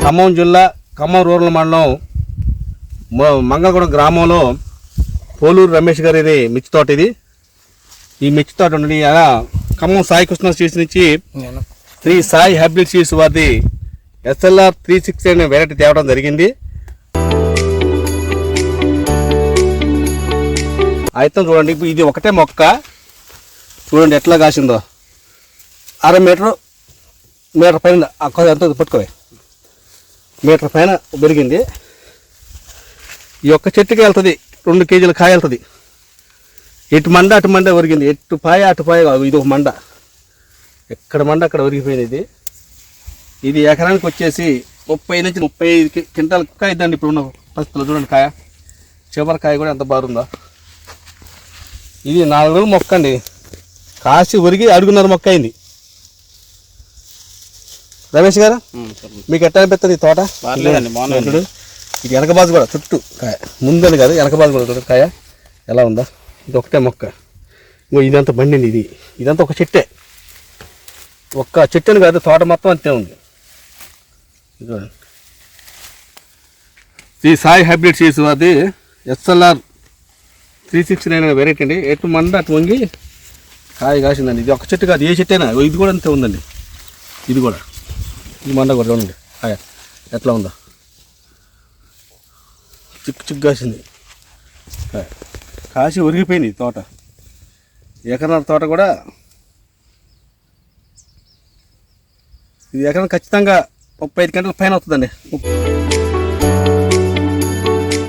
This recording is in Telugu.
ఖమ్మం జిల్లా ఖమ్మం రూరల్ మండలం మంగళగూడెం గ్రామంలో పోలూరు రమేష్ గారి మిర్చి తోట ఇది. ఈ మిర్చి తోట ఉండి అలా ఖమ్మం సాయి కృష్ణ సీడ్స్ నుంచి శ్రీ సాయి హైబ్రిడ్ సీడ్స్ వారిది SLR 360 అనే వెరైటీ తేవడం జరిగింది. అయితే చూడండి, ఇది ఒకటే మొక్క చూడండి ఎట్లా కాసిందో. 1/2 మీటర్ పైన ఎంత పట్టుకోవే, మీటర్ పైన పెరిగింది. ఈ ఒక్క చెట్టుకి వెళ్తుంది 2 కేజీల కాయ వెళ్తుంది. ఎటు మండ అటు మండ ఒరిగింది, ఎటు పాయ అటు పాయ కాదు, ఇది ఒక మండ. ఎక్కడ మండ అక్కడ ఒరిగిపోయింది. ఇది ఎకరానికి వచ్చేసి 30 నుంచి 35 క్వింటాల కాయ ఇద్దండి ఇప్పుడు ఉన్న పరిస్థితుల్లో. చూడండి కాయ, చివరి కాయ కూడా ఎంత బాగుందో. ఇది 4 రోజుల మొక్క అండి, కాసి ఒరిగి అడుగున్నర మొక్క అయింది. రమేష్ గారు మీకు ఎట్లా అనిపిస్తుంది ఈ తోట? ఇది వెనక బాజు కూడా చుట్టూ కాయ, ముందని కాదు వెనక బాజు కూడా చూడండి కాయ ఎలా ఉందా. ఇది ఒకటే మొక్క. ఇంకో ఇదంతా బండింది, ఇదంతా ఒక చెట్టే, ఒక్క చెట్టుని కాదు తోట మొత్తం అంతే ఉంది. చూడండి, ఈ సాయి హైబ్రిడ్ సీడ్స్ అది SLR 369 అనే వెరైటీ అండి. ఎటు మండ అటు వంగి కాయ కాసిందండి. ఇది ఒక చెట్టు కాదు, ఏ చెట్టు అయినా. ఇది కూడా అంతే ఉందండి, ఇది కూడా ఈ మండ కూడా చూడండి కాయ ఎట్లా ఉందో, చిక్కు కాసింది కాయ, కాసి ఒరిగిపోయింది తోట. ఎకరాల తోట కూడా ఇది ఎకరం ఖచ్చితంగా 35 గంటల పైన అవుతుందండి.